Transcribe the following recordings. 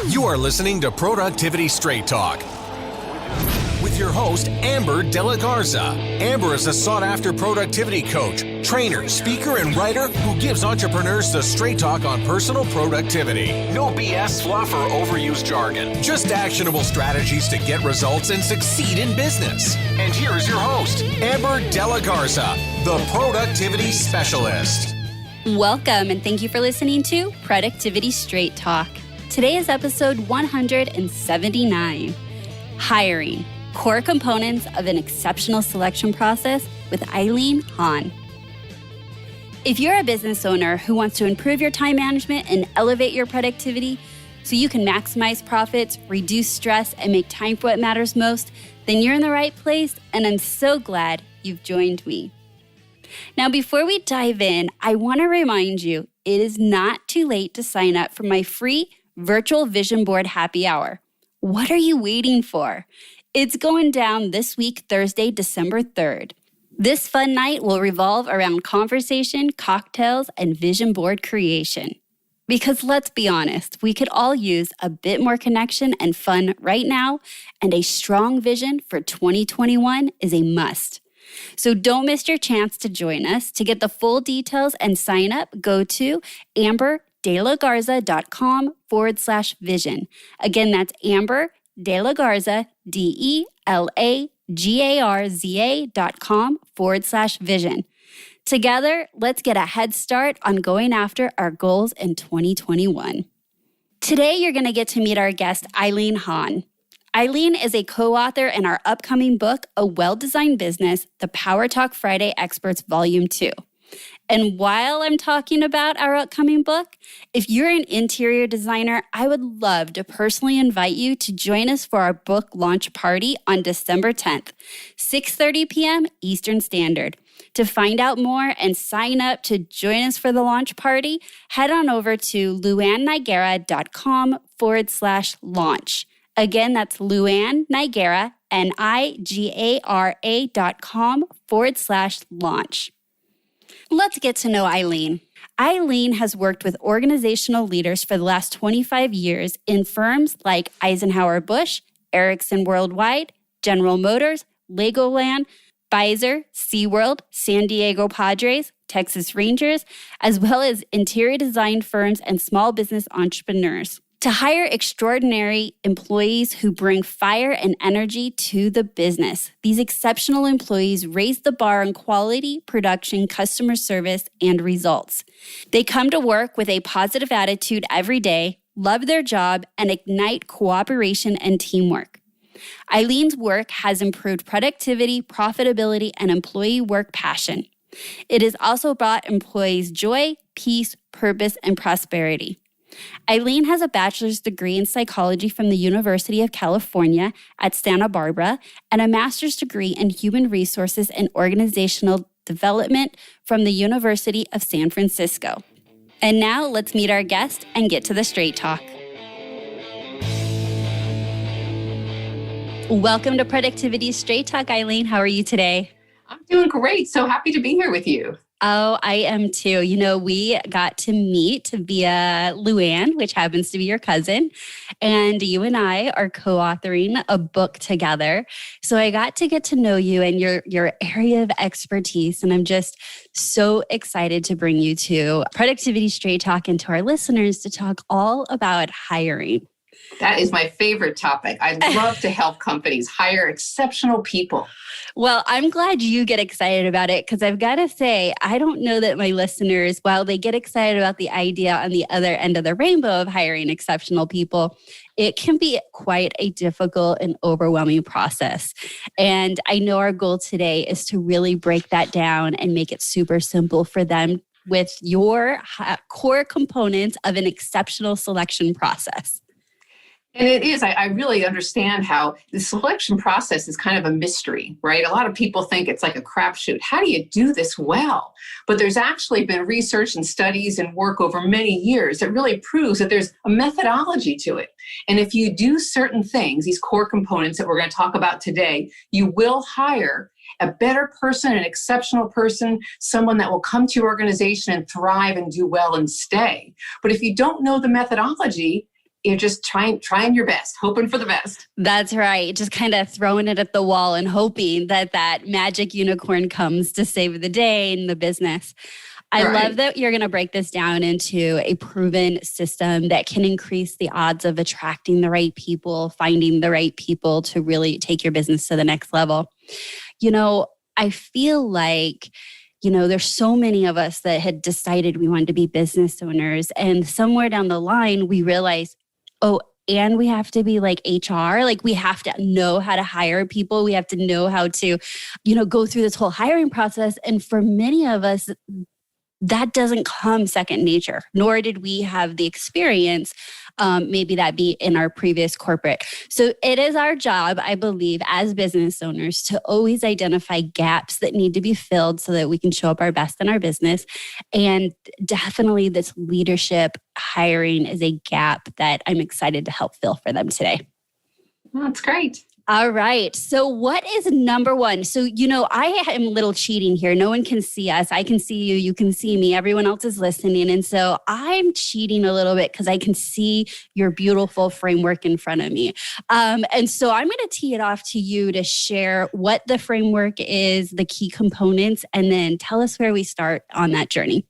You are listening to Productivity Straight Talk with your host, Amber De La Garza. Amber is a sought-after productivity coach, trainer, speaker, and writer who gives entrepreneurs the straight talk on personal productivity. No BS, fluff, or overused jargon. Just actionable strategies to get results and succeed in business. And here is your host, Amber De La Garza, the Productivity Specialist. Welcome, and thank you for listening to Productivity Straight Talk. Today is episode 179, Hiring, Core Components of an Exceptional Selection Process with Eileen Hahn. If you're a business owner who wants to improve your time management and elevate your productivity so you can maximize profits, reduce stress, and make time for what matters most, then you're in the right place, and I'm so glad you've joined me. Now, before we dive in, I want to remind you, it is not too late to sign up for my free virtual vision board happy hour. What are you waiting for? It's going down this week, Thursday, December 3rd. This fun night will revolve around conversation, cocktails, and vision board creation. Because let's be honest, we could all use a bit more connection and fun right now, and a strong vision for 2021 is a must. So don't miss your chance to join us. To get the full details and sign up, go to amberdelagarza.com/vision. Again, that's Amber De La Garza, DELAGARZA.com/vision. Together, let's get a head start on going after our goals in 2021. Today, you're going to get to meet our guest, Eileen Hahn. Eileen is a co-author in our upcoming book, A Well-Designed Business, The Power Talk Friday Experts Volume 2. And while I'm talking about our upcoming book, if you're an interior designer, I would love to personally invite you to join us for our book launch party on December 10th, 6:30 p.m. Eastern Standard. To find out more and sign up to join us for the launch party, head on over to luannigera.com/launch. Again, that's Luann Nigera, NIGERA.com/launch. Let's get to know Eileen. Eileen has worked with organizational leaders for the last 25 years in firms like Eisenhower Busch, Ericsson Worldwide, General Motors, Legoland, Pfizer, SeaWorld, San Diego Padres, Texas Rangers, as well as interior design firms and small business entrepreneurs. To hire extraordinary employees who bring fire and energy to the business. These exceptional employees raise the bar on quality, production, customer service, and results. They come to work with a positive attitude every day, love their job, and ignite cooperation and teamwork. Eileen's work has improved productivity, profitability, and employee work passion. It has also brought employees joy, peace, purpose, and prosperity. Eileen has a bachelor's degree in psychology from the University of California at Santa Barbara and a master's degree in human resources and organizational development from the University of San Francisco. And now let's meet our guest and get to the straight talk. Welcome to Productivity Straight Talk, Eileen. How are you today? I'm doing great. So happy to be here with you. Oh, I am too. You know, we got to meet via Luann, which happens to be your cousin, and you and I are co-authoring a book together. So I got to get to know you and your area of expertise, and I'm just so excited to bring you to Productivity Straight Talk and to our listeners to talk all about hiring. That is my favorite topic. I love to help companies hire exceptional people. Well, I'm glad you get excited about it because I've got to say, I don't know that my listeners, while they get excited about the idea on the other end of the rainbow of hiring exceptional people, it can be quite a difficult and overwhelming process. And I know our goal today is to really break that down and make it super simple for them with your core components of an exceptional selection process. And it is, I really understand how the selection process is kind of a mystery, right? A lot of people think it's like a crapshoot. How do you do this well? But there's actually been research and studies and work over many years that really proves that there's a methodology to it. And if you do certain things, these core components that we're going to talk about today, you will hire a better person, an exceptional person, someone that will come to your organization and thrive and do well and stay. But if you don't know the methodology, you're just trying your best, hoping for the best. That's right. Just kind of throwing it at the wall and hoping that that magic unicorn comes to save the day in the business. I love that you're going to break this down into a proven system that can increase the odds of attracting the right people, finding the right people to really take your business to the next level. I feel like, there's so many of us that had decided we wanted to be business owners. And somewhere down the line, we realized, and we have to be like HR, like we have to know how to hire people. We have to know how to, go through this whole hiring process. And for many of us, that doesn't come second nature, nor did we have the experience, maybe that be in our previous corporate. So it is our job, I believe, as business owners to always identify gaps that need to be filled so that we can show up our best in our business. And definitely this leadership hiring is a gap that I'm excited to help fill for them today. Well, that's great. All right. So what is number one? So, I am a little cheating here. No one can see us. I can see you. You can see me. Everyone else is listening. And so I'm cheating a little bit because I can see your beautiful framework in front of me. And so I'm going to tee it off to you to share what the framework is, the key components, and then tell us where we start on that journey.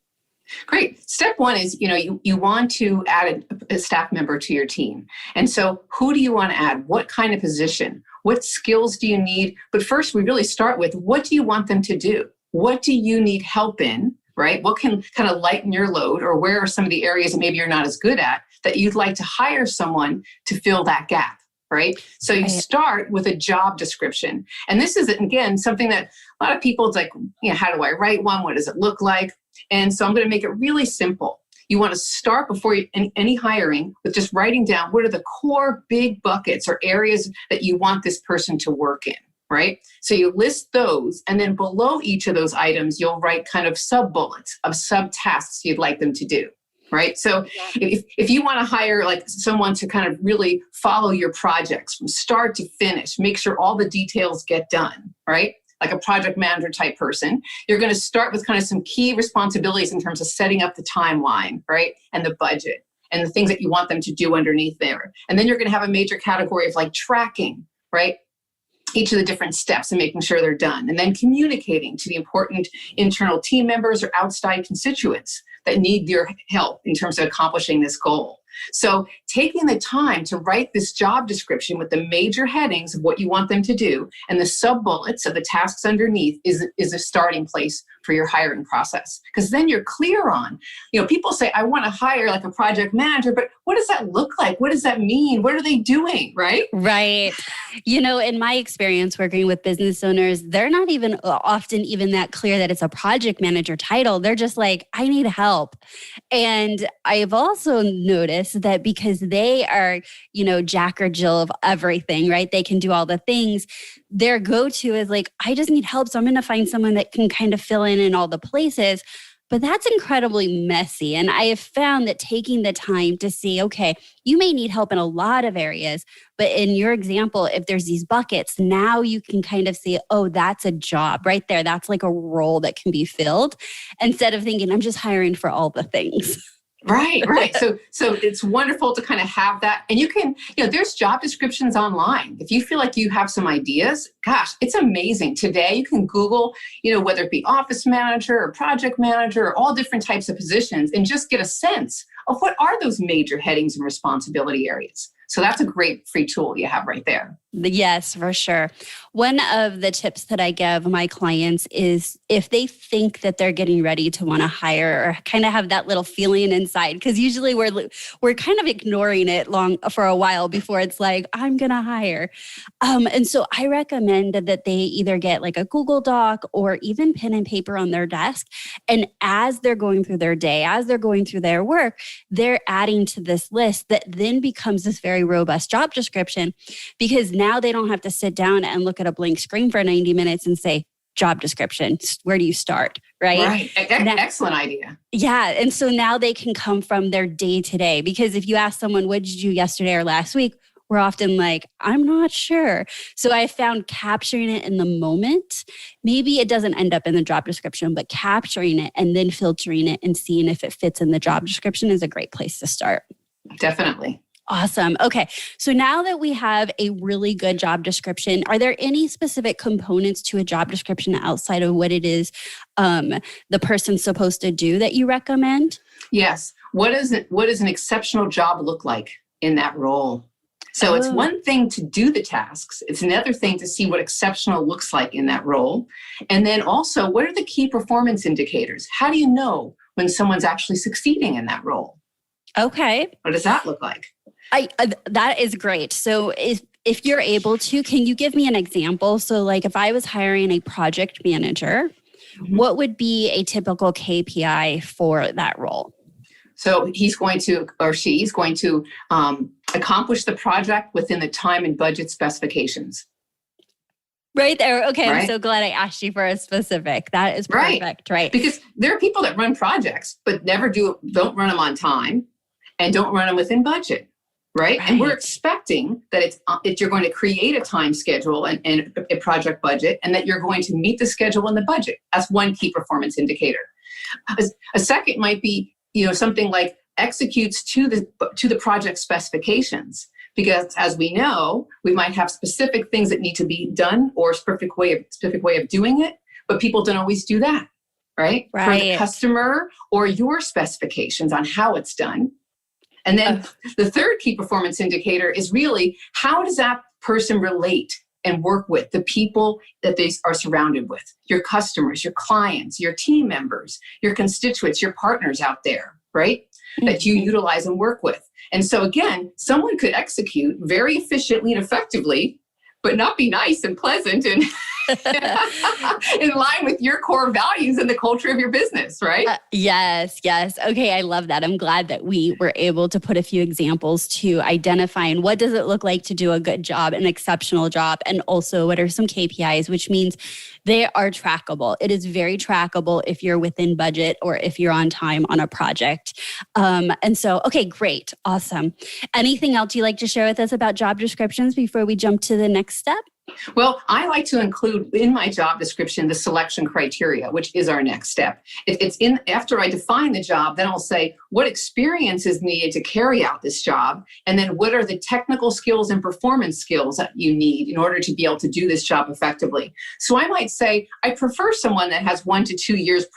Great. Step one is, you want to add a staff member to your team. And so who do you want to add? What kind of position? What skills do you need? But first, we really start with, what do you want them to do? What do you need help in, right? What can kind of lighten your load, or where are some of the areas that maybe you're not as good at that you'd like to hire someone to fill that gap? Right? So you start with a job description. And this is, again, something that a lot of people, it's like, how do I write one? What does it look like? And so I'm going to make it really simple. You want to start before any hiring with just writing down what are the core big buckets or areas that you want this person to work in, right? So you list those, and then below each of those items, you'll write kind of sub-bullets of sub-tasks you'd like them to do. Right. So if you want to hire like someone to kind of really follow your projects from start to finish, make sure all the details get done, right? Like a project manager type person, you're going to start with kind of some key responsibilities in terms of setting up the timeline, right? And the budget and the things that you want them to do underneath there. And then you're going to have a major category of like tracking, right? Each of the different steps and making sure they're done. And then communicating to the important internal team members or outside constituents that need your help in terms of accomplishing this goal. So taking the time to write this job description with the major headings of what you want them to do and the sub-bullets of the tasks underneath is a starting place for your hiring process. Because then you're clear on, people say, I want to hire like a project manager, but what does that look like? What does that mean? What are they doing? Right? Right. In my experience working with business owners, they're not even often even that clear that it's a project manager title. They're just like, I need help. And I've also noticed that because they are, Jack or Jill of everything, right? They can do all the things. Their go-to is like, I just need help. So I'm going to find someone that can kind of fill in all the places. But that's incredibly messy. And I have found that taking the time to see, okay, you may need help in a lot of areas, but in your example, if there's these buckets, now you can kind of see, oh, that's a job right there. That's like a role that can be filled instead of thinking, I'm just hiring for all the things. Right. So it's wonderful to kind of have that. And you can, there's job descriptions online. If you feel like you have some ideas, gosh, it's amazing. Today you can Google, whether it be office manager or project manager or all different types of positions and just get a sense of what are those major headings and responsibility areas. So that's a great free tool you have right there. Yes, for sure. One of the tips that I give my clients is if they think that they're getting ready to want to hire or kind of have that little feeling inside, because usually we're kind of ignoring it for a while before it's like, I'm going to hire. And so I recommend that they either get like a Google Doc or even pen and paper on their desk. And as they're going through their day, as they're going through their work, they're adding to this list that then becomes this very robust job description, because now they don't have to sit down and look at a blank screen for 90 minutes and say, job description, where do you start? Right? Right. Excellent idea. Yeah. And so now they can come from their day to day, because if you ask someone, what did you do yesterday or last week? We're often like, I'm not sure. So I found capturing it in the moment, maybe it doesn't end up in the job description, but capturing it and then filtering it and seeing if it fits in the job description is a great place to start. Definitely. Awesome. Okay. So now that we have a really good job description, are there any specific components to a job description outside of what it is the person's supposed to do that you recommend? Yes. What does an exceptional job look like in that role? So it's one thing to do the tasks. It's another thing to see what exceptional looks like in that role. And then also, what are the key performance indicators? How do you know when someone's actually succeeding in that role? Okay. What does that look like? That is great. So if you're able to, can you give me an example? So like if I was hiring a project manager, what would be a typical KPI for that role? So he's going to, or she's going to accomplish the project within the time and budget specifications. Right there. Okay. Right? I'm so glad I asked you for a specific. That is perfect. Right. Because there are people that run projects, but don't run them on time and don't run them within budget. Right. And we're expecting that you're going to create a time schedule and a project budget, and that you're going to meet the schedule and the budget. That's one key performance indicator. A second might be, something like executes to the project specifications, because as we know, we might have specific things that need to be done or a specific way of doing it, but people don't always do that. Right. For the customer or your specifications on how it's done. And then the third key performance indicator is really, how does that person relate and work with the people that they are surrounded with? Your customers, your clients, your team members, your constituents, your partners out there, right? That you utilize and work with. And so again, someone could execute very efficiently and effectively, but not be nice and pleasant and in line with your core values and the culture of your business, right? Yes. Okay, I love that. I'm glad that we were able to put a few examples to identifying what does it look like to do a good job, an exceptional job, and also what are some KPIs, which means they are trackable. It is very trackable if you're within budget or if you're on time on a project. And so, okay, great. Awesome. Anything else you'd like to share with us about job descriptions before we jump to the next step? Well, I like to include in my job description the selection criteria, which is our next step. It's in after I define the job, then I'll say what experience is needed to carry out this job, and then what are the technical skills and performance skills that you need in order to be able to do this job effectively. So I might say I prefer someone that has 1 to 2 years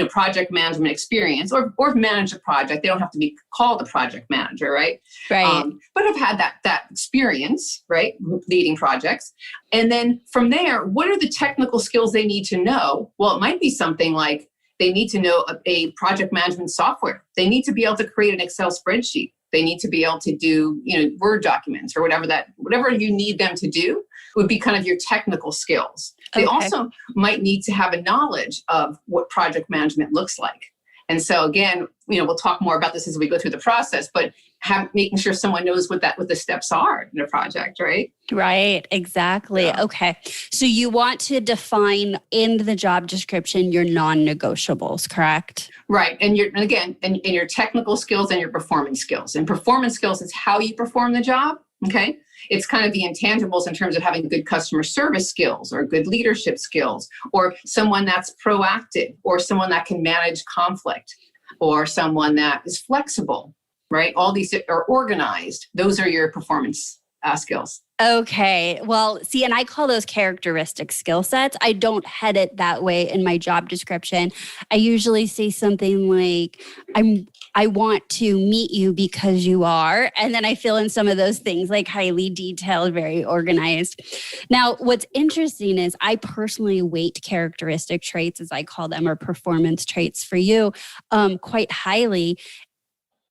project management experience or manage a project. They don't have to be called a project manager, right? Right. But have had that experience, right? Leading projects. And then from there, what are the technical skills they need to know? Well, it might be something like they need to know a project management software. They need to be able to create an Excel spreadsheet. They need to be able to do, Word documents or whatever you need them to do would be kind of your technical skills. They also might need to have a knowledge of what project management looks like. And so again, we'll talk more about this as we go through the process, but making sure someone knows what the steps are in a project, right? Right, exactly. Yeah. Okay. So you want to define in the job description your non-negotiables, correct? Right. And your technical skills and your performance skills. And performance skills is how you perform the job. Okay. It's kind of the intangibles in terms of having good customer service skills or good leadership skills, or someone that's proactive, or someone that can manage conflict, or someone that is flexible, right? All these are organized. Those are your performance skills. Okay. Well, see, and I call those characteristic skill sets. I don't head it that way in my job description. I usually say something like, I want to meet you because you are. And then I fill in some of those things like highly detailed, very organized. Now, what's interesting is I personally weight characteristic traits, as I call them, or performance traits for you, quite highly.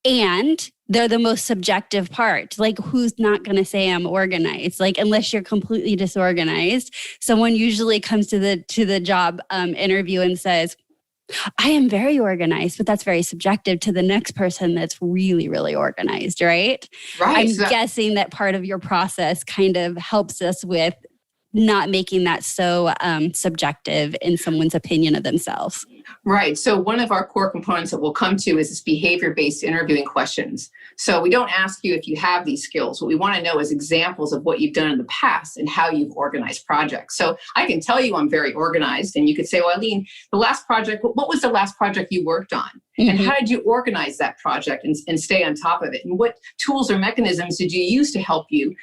And they're the most subjective part. Like, who's not going to say I'm organized? Like, unless you're completely disorganized, someone usually comes to the job interview and says, I am very organized, but that's very subjective to the next person that's really, really organized, right? Right. I'm guessing that part of your process kind of helps us with not making that so subjective in someone's opinion of themselves. Right. So one of our core components that we'll come to is this behavior-based interviewing questions. So we don't ask you if you have these skills. What we want to know is examples of what you've done in the past and how you've organized projects. So I can tell you I'm very organized, and you could say, well, Eileen, the last project, what was the last project you worked on? Mm-hmm. And how did you organize that project and stay on top of it? And what tools or mechanisms did you use to help you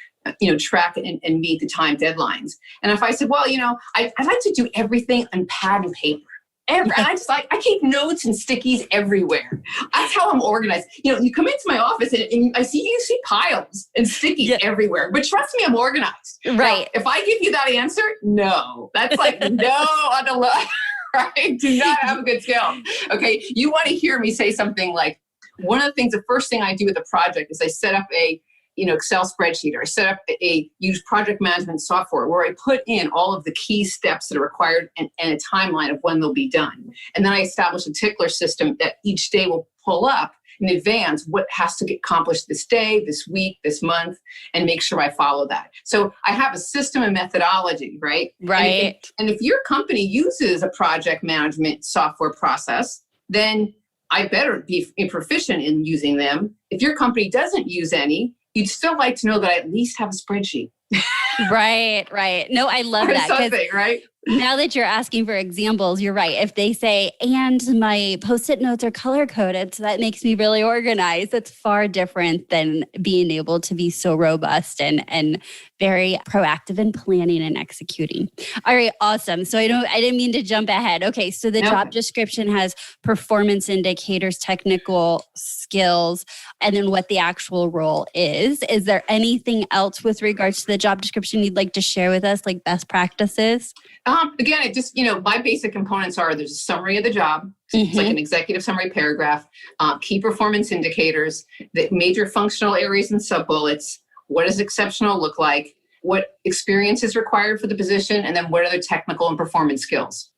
track and meet the time deadlines? And if I said, well, I like to do everything on pad and paper. And I keep notes and stickies everywhere. That's how I'm organized. You come into my office and you see piles and stickies everywhere. But trust me, I'm organized. Right. Now, if I give you that answer, no. That's like no on the left. Right? Do not have a good skill. Okay. You want to hear me say something like, one of the things, the first thing I do with a project is I set up a Excel spreadsheet, or I set up use project management software where I put in all of the key steps that are required and a timeline of when they'll be done. And then I establish a tickler system that each day will pull up in advance what has to get accomplished this day, this week, this month, and make sure I follow that. So I have a system and methodology, right? Right. And if your company uses a project management software process, then I better be proficient in using them. If your company doesn't use any, you'd still like to know that I at least have a spreadsheet. Right. No, I love that. Something, right? Now that you're asking for examples, you're right. If they say, and my Post-it notes are color-coded, so that makes me really organized, that's far different than being able to be so robust and very proactive in planning and executing. All right, awesome. So I didn't mean to jump ahead. Okay, so the job description has performance indicators, technical skills, and then what the actual role is. Is there anything else with regards to the job description you'd like to share with us, like best practices? Again, it just, my basic components are there's a summary of the job. It's like an executive summary paragraph, key performance indicators, the major functional areas and sub-bullets, what does exceptional look like, what experience is required for the position, and then what are the technical and performance skills.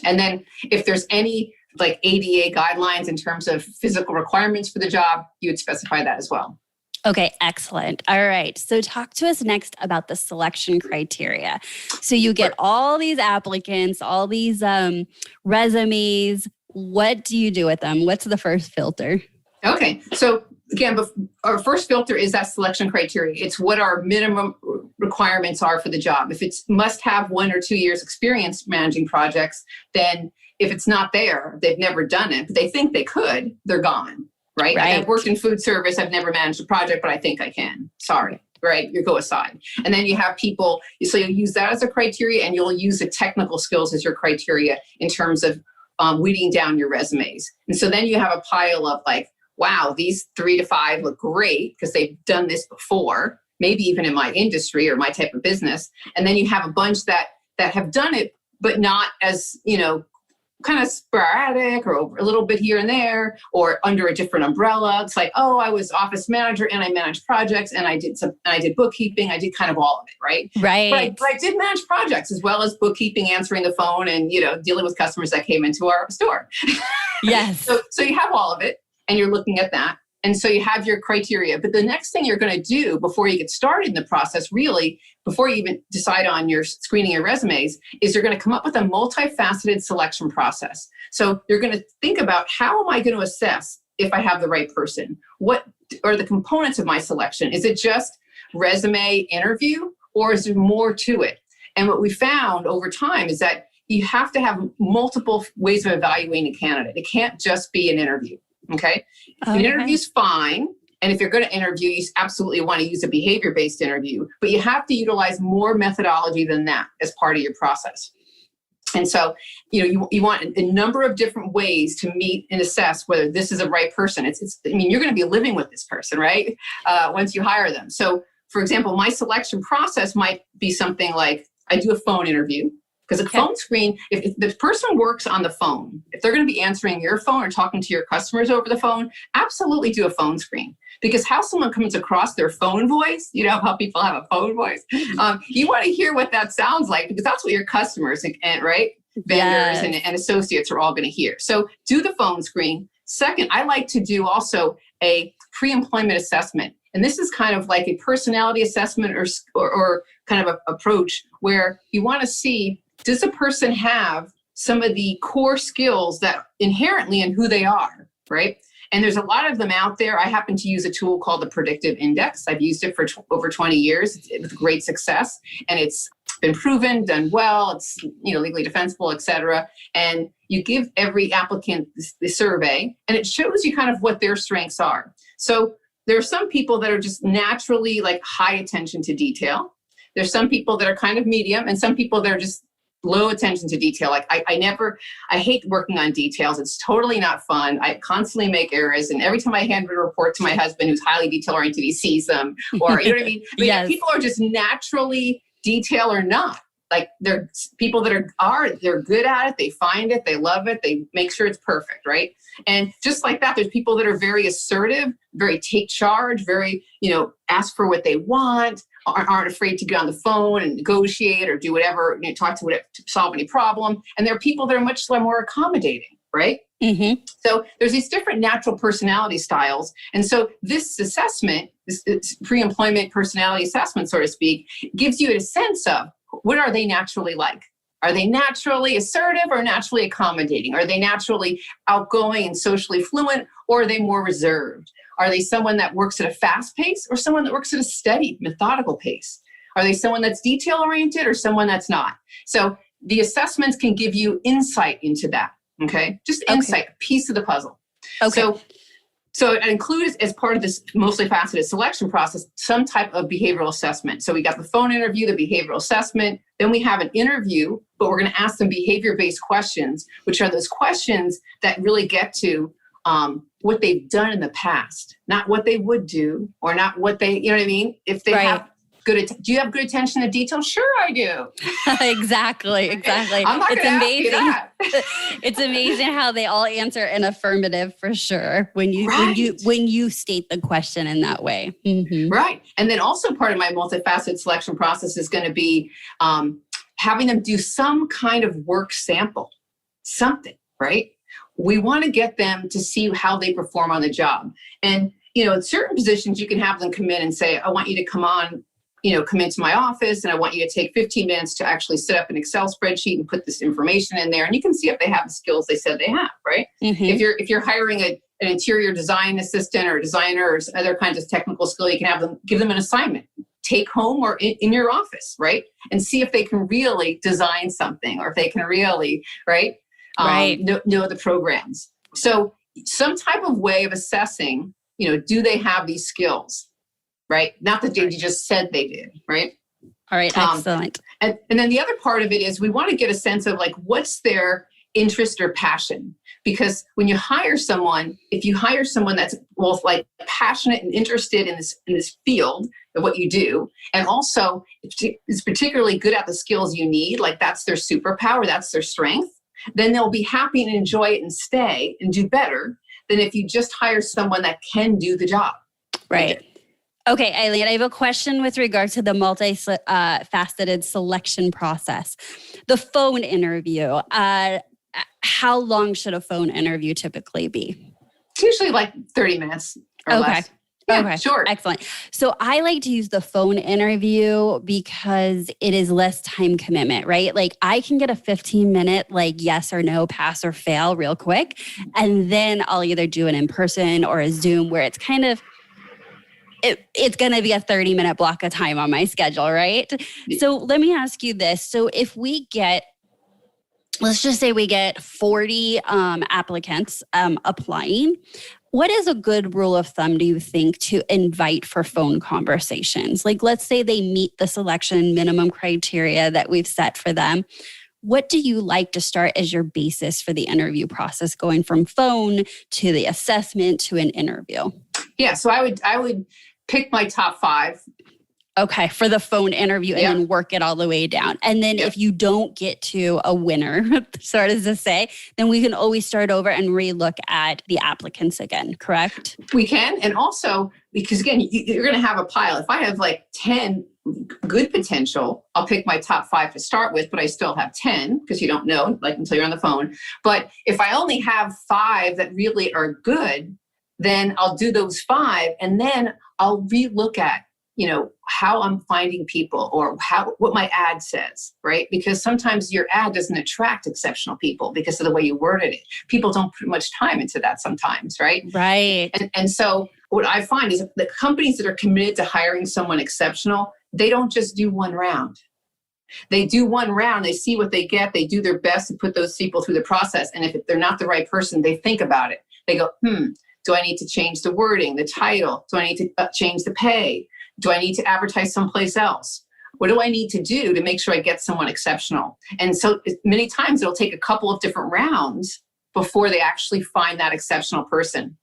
And then if there's any like ADA guidelines in terms of physical requirements for the job, you would specify that as well. Okay, excellent. All right. So talk to us next about the selection criteria. So you get all these applicants, all these resumes. What do you do with them? What's the first filter? Okay. So again, our first filter is that selection criteria. It's what our minimum requirements are for the job. If it's must have 1 or 2 years experience managing projects, then if it's not there, they've never done it, but they think they could, they're gone. Right? I've worked in food service. I've never managed a project, but I think I can. Sorry. Right? You go aside. And then you have people, so you'll use that as a criteria, and you'll use the technical skills as your criteria in terms of weeding down your resumes. And so then you have a pile of like, wow, these 3 to 5 look great because they've done this before, maybe even in my industry or my type of business. And then you have a bunch that have done it, but not as, kind of sporadic or a little bit here and there or under a different umbrella. It's like, oh, I was office manager and I managed projects and I did bookkeeping. I did kind of all of it, right? Right. But I did manage projects as well as bookkeeping, answering the phone and, dealing with customers that came into our store. Yes. So you have all of it and you're looking at that. And so you have your criteria. But the next thing you're going to do before you get started in the process, really, before you even decide on your screening your resumes, is you're going to come up with a multifaceted selection process. So you're going to think about, how am I going to assess if I have the right person? What are the components of my selection? Is it just resume interview, or is there more to it? And what we found over time is that you have to have multiple ways of evaluating a candidate. It can't just be an interview. Okay. An interview's fine. And if you're going to interview, you absolutely want to use a behavior-based interview, but you have to utilize more methodology than that as part of your process. And so, you want a number of different ways to meet and assess whether this is a right person. You're going to be living with this person, right? Once you hire them. So for example, my selection process might be something like, I do a phone interview. Because a phone screen, if the person works on the phone, if they're going to be answering your phone or talking to your customers over the phone, absolutely do a phone screen. Because how someone comes across their phone voice, how people have a phone voice, you want to hear what that sounds like, because that's what your customers and right, vendors and associates are all going to hear. So do the phone screen. Second, I like to do also a pre-employment assessment. And this is kind of like a personality assessment or kind of a approach where you want to see, does a person have some of the core skills that inherently in who they are, right? And there's a lot of them out there. I happen to use a tool called the Predictive Index. I've used it for over 20 years with great success. And it's been proven, done well. It's legally defensible, et cetera. And you give every applicant the survey, and it shows you kind of what their strengths are. So there are some people that are just naturally like high attention to detail. There's some people that are kind of medium, and some people that are just low attention to detail. Like I hate working on details. It's totally not fun. I constantly make errors. And every time I hand a report to my husband, who's highly detail oriented, he sees them, or you know what I mean? Yes. People are just naturally detail or not. Like they're people that they're good at it. They find it. They love it. They make sure it's perfect. Right. And just like that, there's people that are very assertive, very take charge, very, ask for what they want, aren't afraid to get on the phone and negotiate or do whatever, talk to solve any problem. And there are people that are much more accommodating, right? Mm-hmm. So there's these different natural personality styles. And so this assessment, this pre-employment personality assessment, so to speak, gives you a sense of what are they naturally like? Are they naturally assertive or naturally accommodating? Are they naturally outgoing and socially fluent, or are they more reserved? Are they someone that works at a fast pace or someone that works at a steady, methodical pace? Are they someone that's detail-oriented or someone that's not? So the assessments can give you insight into that, okay? Just insight, a piece of the puzzle. Okay. So it includes, as part of this mostly faceted selection process, some type of behavioral assessment. So we got the phone interview, the behavioral assessment, then we have an interview, but we're going to ask them behavior-based questions, which are those questions that really get to what they've done in the past, not what they would do, or not what they, you know what I mean? If they have do you have good attention to detail? Sure, I do. Exactly. I'm not going to ask you that. It's amazing how they all answer an affirmative for sure when you state the question in that way. Mm-hmm. Right. And then also part of my multifaceted selection process is going to be having them do some kind of work sample, something, right? We want to get them to see how they perform on the job. And, in certain positions, you can have them come in and say, I want you to come into my office, and I want you to take 15 minutes to actually set up an Excel spreadsheet and put this information in there. And you can see if they have the skills they said they have, right? Mm-hmm. If you're hiring an interior design assistant or a designer or other kinds of technical skill, you can give them an assignment, take home or in your office, right? And see if they can really design something, or if they can really, know the programs. So some type of way of assessing, do they have these skills? Right? Not that they just said they did, right? All right, excellent. And then the other part of it is we want to get a sense of like, what's their interest or passion? Because when you hire someone, if you hire someone that's both like passionate and interested in this field of what you do, and also is particularly good at the skills you need, like that's their superpower, that's their strength, then they'll be happy and enjoy it and stay and do better than if you just hire someone that can do the job. Right. Okay, Eileen, I have a question with regard to the multifaceted selection process. The phone interview, how long should a phone interview typically be? It's usually like 30 minutes or less. Yeah, okay, sure. Excellent. So I like to use the phone interview because it is less time commitment, right? Like I can get a 15-minute like yes or no, pass or fail real quick. And then I'll either do an in-person or a Zoom where it's kind of, it's going to be a 30-minute block of time on my schedule, right? So let me ask you this. So if we let's just say we get 40 applicants applying, what is a good rule of thumb, do you think, to invite for phone conversations? Like, let's say they meet the selection minimum criteria that we've set for them. What do you like to start as your basis for the interview process, going from phone to the assessment to an interview? Yeah, so I would pick my top 5. Okay, for the phone interview and then work it all the way down. And then if you don't get to a winner, sort of to say, then we can always start over and relook at the applicants again, correct? We can. And also, because again, you're going to have a pile. If I have like 10 good potential, I'll pick my top 5 to start with, but I still have 10 because you don't know like until you're on the phone. But if I only have 5 that really are good, then I'll do those 5 and then I'll relook at, how I'm finding people or what my ad says, right? Because sometimes your ad doesn't attract exceptional people because of the way you worded it. People don't put much time into that sometimes, right? Right. And so what I find is the companies that are committed to hiring someone exceptional, they don't just do one round. They do one round, they see what they get, they do their best to put those people through the process. And if they're not the right person, they think about it. They go, do I need to change the wording, the title? Do I need to change the pay? Do I need to advertise someplace else? What do I need to do to make sure I get someone exceptional? And so many times it'll take a couple of different rounds before they actually find that exceptional person.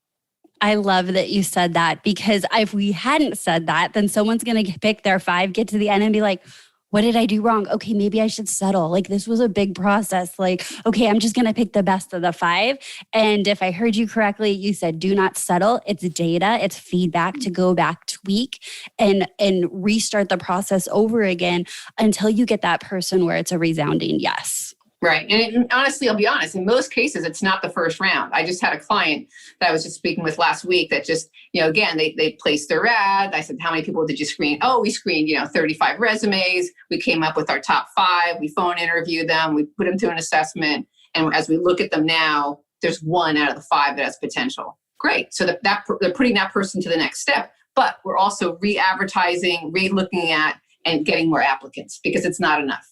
I love that you said that, because if we hadn't said that, then someone's going to pick their 5, get to the end and be like, what did I do wrong? Okay, maybe I should settle. Like, this was a big process. Like, okay, I'm just going to pick the best of the 5. And if I heard you correctly, you said, do not settle. It's data. It's feedback to go back, tweak, and restart the process over again until you get that person where it's a resounding yes. Right. And honestly, I'll be honest, in most cases, it's not the first round. I just had a client that I was just speaking with last week that just, again, they placed their ad. I said, how many people did you screen? Oh, we screened, 35 resumes. We came up with our top 5. We phone interviewed them. We put them through an assessment. And as we look at them now, there's 1 out of the 5 that has potential. Great. So they're putting that person to the next step. But we're also re-advertising, re-looking at, and getting more applicants because it's not enough.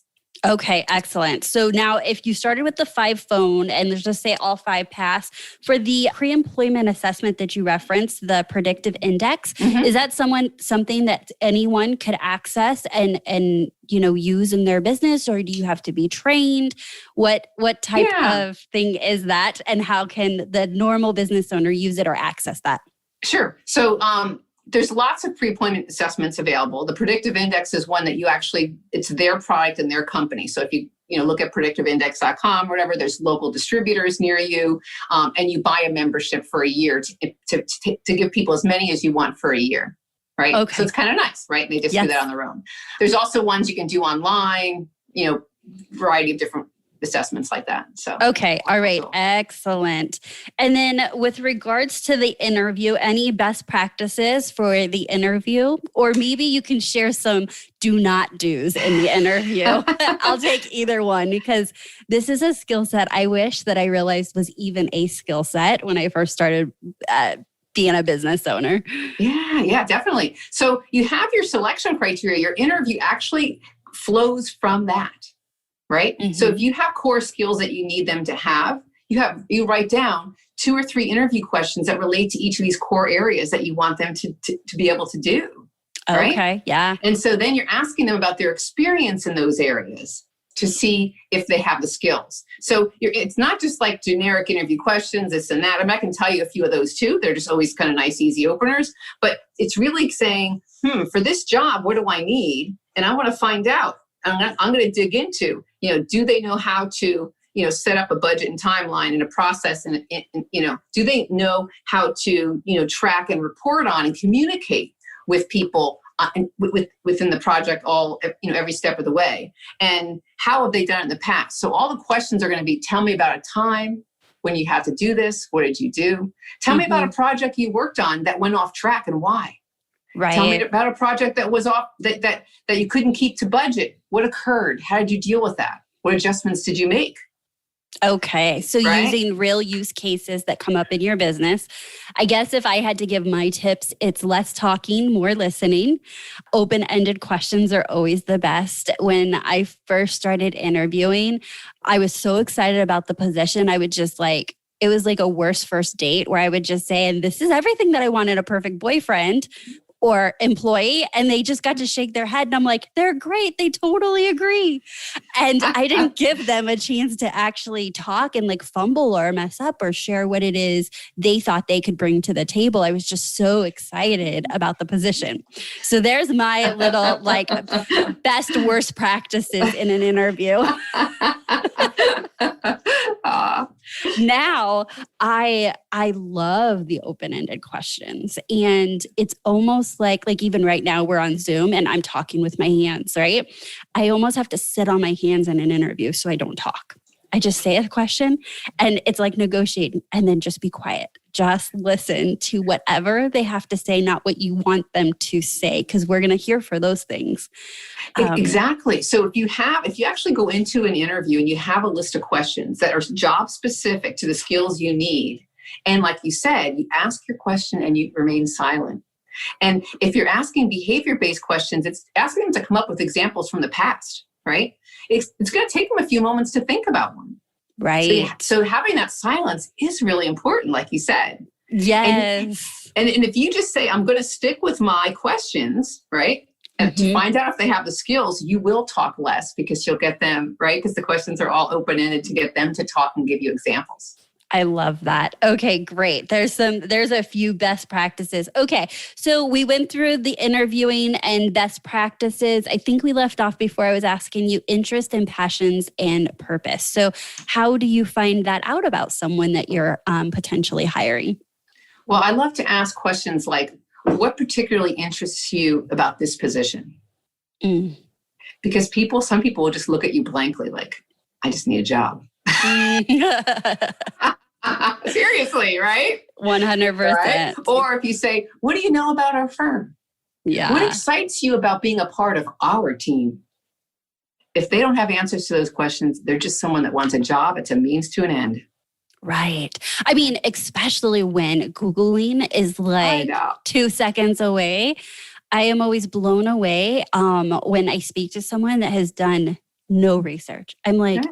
Okay, excellent. So now if you started with the 5 phone and let's just say all 5 pass, for the pre-employment assessment that you referenced, the predictive index, is that something that anyone could access and use in their business, or do you have to be trained? What type of thing is that, and how can the normal business owner use it or access that? Sure. So there's lots of pre-employment assessments available. The predictive index is one that it's their product and their company. So if you look at predictiveindex.com or whatever, there's local distributors near you, and you buy a membership for a year to give people as many as you want for a year, right? Okay. So it's kind of nice, right? And they just do that on their own. There's also ones you can do online, variety of different assessments like that. So okay. All right. Excellent. And then with regards to the interview, any best practices for the interview? Or maybe you can share some do not do's in the interview. I'll take either one, because this is a skill set I wish that I realized was even a skill set when I first started being a business owner. Yeah, definitely. So you have your selection criteria. Your interview actually flows from that. Right? Mm-hmm. So if you have core skills that you need them to have, you write down 2 or 3 interview questions that relate to each of these core areas that you want them to be able to do. Right? Okay, yeah. And so then you're asking them about their experience in those areas to see if they have the skills. So it's not just like generic interview questions, this and that. I mean, I can tell you a few of those too. They're just always kind of nice, easy openers. But it's really saying, for this job, what do I need? And I want to find out. I'm going to dig into, do they know how to, set up a budget and timeline and a process and do they know how to, track and report on and communicate with people within the project every step of the way? And how have they done it in the past? So all the questions are going to be, tell me about a time when you had to do this. What did you do? Tell me about a project you worked on that went off track and why. Right. Tell me about a project that was off that you couldn't keep to budget. What occurred? How did you deal with that? What adjustments did you make? Okay. So using real use cases that come up in your business. I guess if I had to give my tips, it's less talking, more listening. Open-ended questions are always the best. When I first started interviewing, I was so excited about the position. I would just it was like a worse first date where I would just say, and this is everything that I want in a perfect boyfriend or employee. And they just got to shake their head. And I'm like, they're great. They totally agree. And I didn't give them a chance to actually talk and fumble or mess up or share what it is they thought they could bring to the table. I was just so excited about the position. So there's my little best, worst practices in an interview. Now, I love the open-ended questions. And it's almost like even right now we're on Zoom and I'm talking with my hands, right? I almost have to sit on my hands in an interview so I don't talk. I just say a question and it's like negotiating and then just be quiet. Just listen to whatever they have to say, not what you want them to say, because we're going to hear for those things. Exactly. So if you actually go into an interview and you have a list of questions that are job specific to the skills you need, and like you said, you ask your question and you remain silent. And if you're asking behavior-based questions, it's asking them to come up with examples from the past, right? It's going to take them a few moments to think about one. Right. So having that silence is really important, like you said. Yes. And if you just say, I'm going to stick with my questions, right? And to find out if they have the skills, you will talk less because you'll get them, right? Because the questions are all open-ended to get them to talk and give you examples. I love that. Okay, great. There's a few best practices. Okay, so we went through the interviewing and best practices. I think we left off before I was asking you interest and passions and purpose. So how do you find that out about someone that you're potentially hiring? Well, I love to ask questions like, what particularly interests you about this position? Because some people will just look at you blankly like, I just need a job. Seriously, right? 100%. Right? Or if you say, what do you know about our firm? Yeah. What excites you about being a part of our team? If they don't have answers to those questions, they're just someone that wants a job. It's a means to an end. Right. I mean, especially when Googling is like 2 seconds away. I am always blown away when I speak to someone that has done no research. I'm like,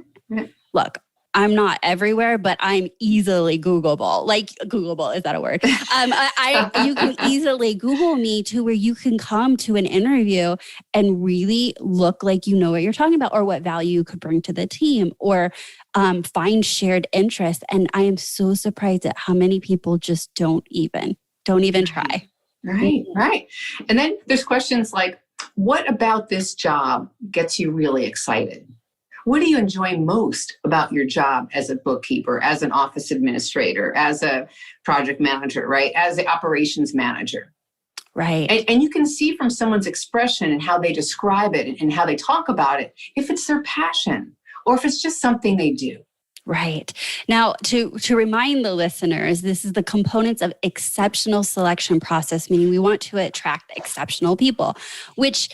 look, I'm not everywhere, but I'm easily Googleable. Like, Googleable, is that a word? You can easily Google me to where you can come to an interview and really look like you know what you're talking about or what value you could bring to the team or find shared interest. And I am so surprised at how many people just don't even try. Right. And then there's questions like, what about this job gets you really excited? What do you enjoy most about your job as a bookkeeper, as an office administrator, as a project manager, right? As the operations manager. Right. And you can see from someone's expression and how they describe it and how they talk about it, if it's their passion or if it's just something they do. Right. Now, to remind the listeners, this is the components of exceptional selection process, meaning we want to attract exceptional people, which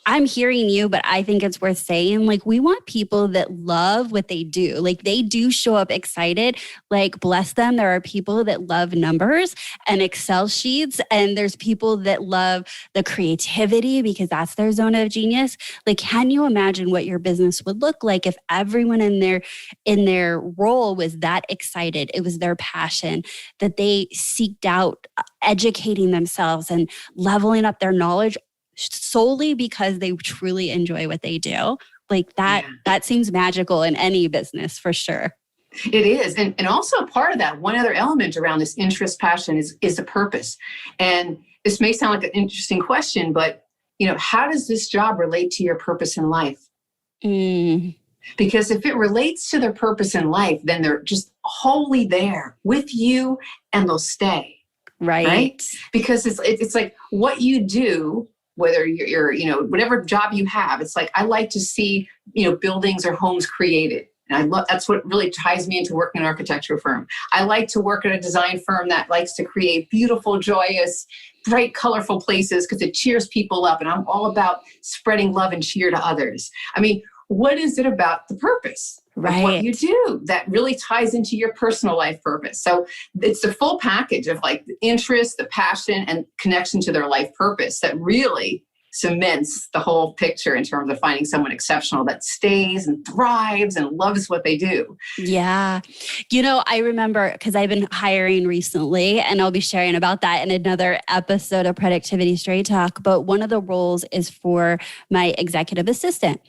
I'm hearing you, but I think it's worth saying, like, we want people that love what they do. Like, they do show up excited. Like, bless them. There are people that love numbers and Excel sheets, and there's people that love the creativity because that's their zone of genius. Like, can you imagine what your business would look like if everyone in their role was that excited? It was their passion, that they seeked out educating themselves and leveling up their knowledge solely because they truly enjoy what they do. Like that seems magical in any business for sure. It is. And also a part of that, one other element around this interest, passion is the purpose. And this may sound like an interesting question, but how does this job relate to your purpose in life? Because if it relates to their purpose in life, then they're just wholly there with you and they'll stay. Right? Because it's like what you do, whether you're whatever job you have, it's like, I like to see, buildings or homes created. And that's what really ties me into working in an architecture firm. I like to work at a design firm that likes to create beautiful, joyous, bright, colorful places because it cheers people up. And I'm all about spreading love and cheer to others. I mean, what is it about the purpose of what you do that really ties into your personal life purpose? So it's the full package of like the interest, the passion, and connection to their life purpose that really cements the whole picture in terms of finding someone exceptional that stays and thrives and loves what they do. Yeah. I remember because I've been hiring recently and I'll be sharing about that in another episode of Productivity Straight Talk. But one of the roles is for my executive assistant.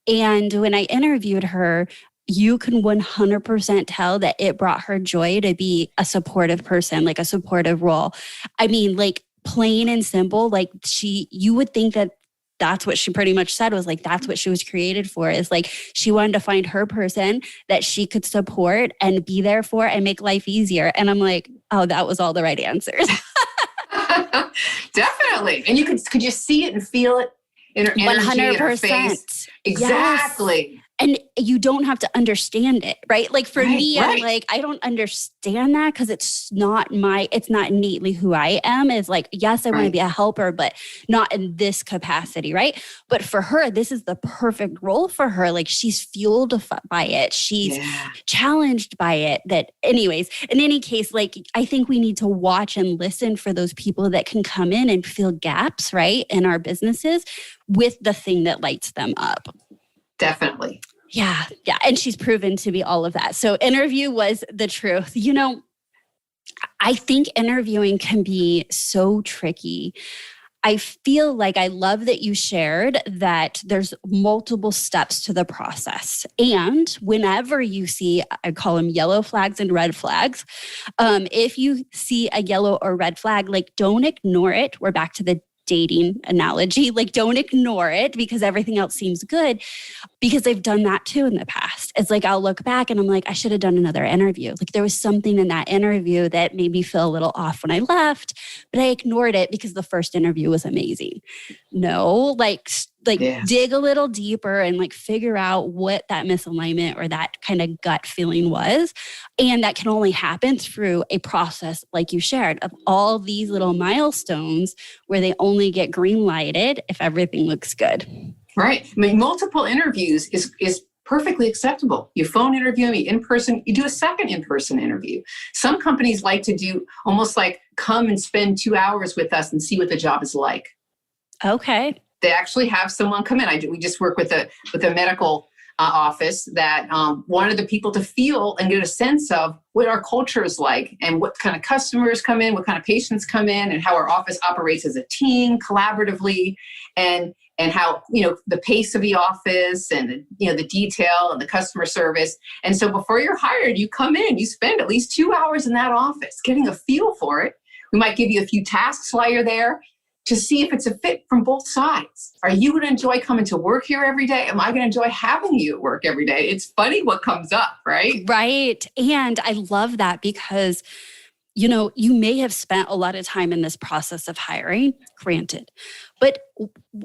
And when I interviewed her, you can 100% tell that it brought her joy to be a supportive person, like a supportive role. I mean, like plain and simple, like you would think that that's what she pretty much said was like, that's what she was created for, is like, she wanted to find her person that she could support and be there for and make life easier. And I'm like, oh, that was all the right answers. Definitely. And could you see it and feel it in her energy, 100%. In her face? Exactly. Yes. And you don't have to understand it, right? Like for me, right. I'm like, I don't understand that because it's not innately who I am. It's like, yes, I want to be a helper, but not in this capacity, right? But for her, this is the perfect role for her. Like she's fueled by it. She's challenged by it. That anyways, in any case, like I think we need to watch and listen for those people that can come in and fill gaps, right? In our businesses with the thing that lights them up. Definitely. Yeah. And she's proven to be all of that. So interview was the truth. You know, I think interviewing can be so tricky. I feel like I love that you shared that there's multiple steps to the process. And whenever you see, I call them yellow flags and red flags. If you see a yellow or red flag, like don't ignore it. We're back to the dating analogy. Like don't ignore it because everything else seems good, because I've done that too in the past. It's like I'll look back and I'm like, I should have done another interview. Like there was something in that interview that made me feel a little off when I left, but I ignored it because the first interview was amazing. No, dig a little deeper and like figure out what that misalignment or that kind of gut feeling was. And that can only happen through a process like you shared of all these little milestones where they only get green lighted if everything looks good. Right. I mean, multiple interviews is perfectly acceptable. You phone interview me in person, you do a second in-person interview. Some companies like to do almost like come and spend 2 hours with us and see what the job is like. Okay. They actually have someone come in. We just work with a medical office that wanted the people to feel and get a sense of what our culture is like and what kind of customers come in, what kind of patients come in, and how our office operates as a team collaboratively, and how, the pace of the office and, the detail and the customer service. And so before you're hired, you come in, you spend at least 2 hours in that office getting a feel for it. We might give you a few tasks while you're there to see if it's a fit from both sides. Are you going to enjoy coming to work here every day? Am I going to enjoy having you at work every day? It's funny what comes up, right? Right. And I love that because, you may have spent a lot of time in this process of hiring, granted, but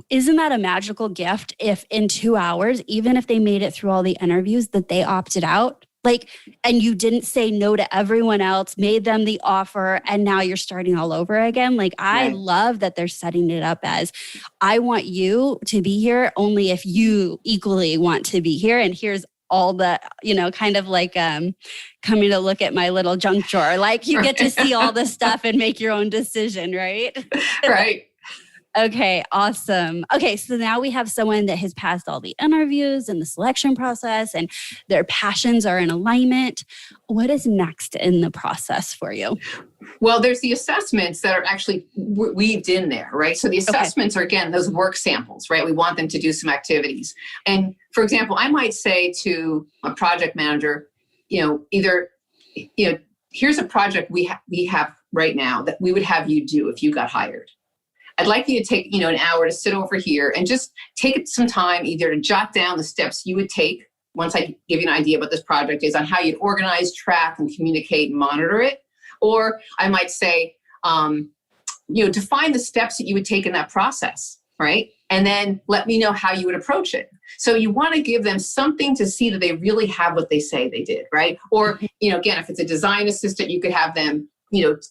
isn't that a magical gift if in 2 hours, even if they made it through all the interviews, that they opted out? And you didn't say no to everyone else, made them the offer, and now you're starting all over again. I love that they're setting it up as, I want you to be here only if you equally want to be here. And here's all the, kind of like coming to look at my little junk drawer. Like you get to see all the stuff and make your own decision, right? Right. Okay, awesome. Okay, so now we have someone that has passed all the interviews and the selection process and their passions are in alignment. What is next in the process for you? Well, there's the assessments that are actually weaved in there, right? So the assessments are, again, those work samples, right? We want them to do some activities. And for example, I might say to a project manager, here's a project we have right now that we would have you do if you got hired. I'd like you to take, an hour to sit over here and just take some time either to jot down the steps you would take once I give you an idea what this project is on how you'd organize, track, and communicate and monitor it. Or I might say, define the steps that you would take in that process, right? And then let me know how you would approach it. So you want to give them something to see that they really have what they say they did, right? Or, again, if it's a design assistant, you could have them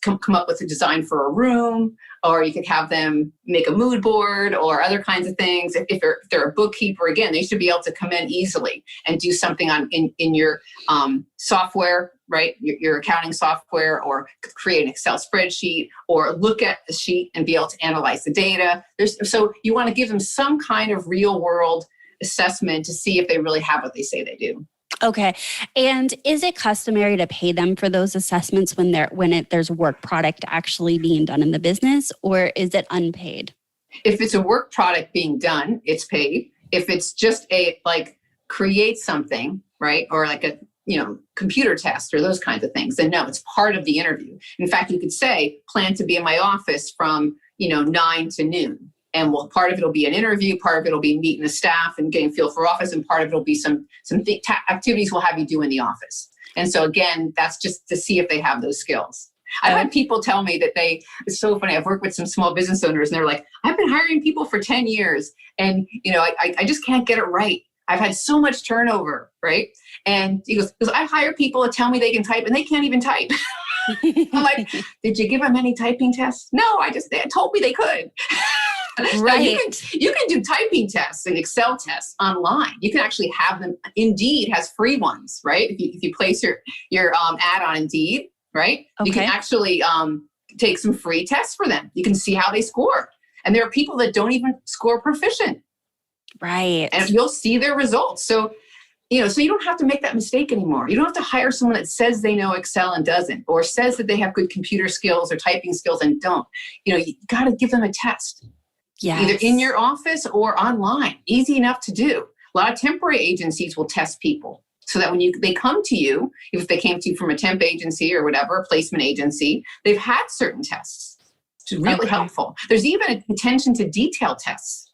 come up with a design for a room, or you could have them make a mood board or other kinds of things. If they're a bookkeeper, again, they should be able to come in easily and do something in your software, right? Your accounting software, or create an Excel spreadsheet, or look at the sheet and be able to analyze the data. So you want to give them some kind of real world assessment to see if they really have what they say they do. Okay. And is it customary to pay them for those assessments when there's work product actually being done in the business, or is it unpaid? If it's a work product being done, it's paid. If it's just create something, right? Or like a, computer test or those kinds of things, then no, it's part of the interview. In fact, you could say, plan to be in my office from, 9 to noon. And part of it will be an interview, part of it will be meeting the staff and getting feel for office, and part of it will be some activities we'll have you do in the office. And so again, that's just to see if they have those skills. I've had people tell me that it's so funny. I've worked with some small business owners and they're like, I've been hiring people for 10 years and, I just can't get it right. I've had so much turnover, right? And he goes, I hire people to tell me they can type and they can't even type. I'm like, did you give them any typing tests? No, they told me they could. Right. You can do typing tests and Excel tests online. You can actually have them. Indeed has free ones, right? If you place your ad on Indeed, right? Okay. You can actually take some free tests for them. You can see how they score. And there are people that don't even score proficient. Right. And you'll see their results. So you don't have to make that mistake anymore. You don't have to hire someone that says they know Excel and doesn't, or says that they have good computer skills or typing skills and don't. You got to give them a test. Yes. Either in your office or online. Easy enough to do. A lot of temporary agencies will test people so that when they come to you, if they came to you from a temp agency or whatever, a placement agency, they've had certain tests. Which is really helpful. There's even attention to detail tests.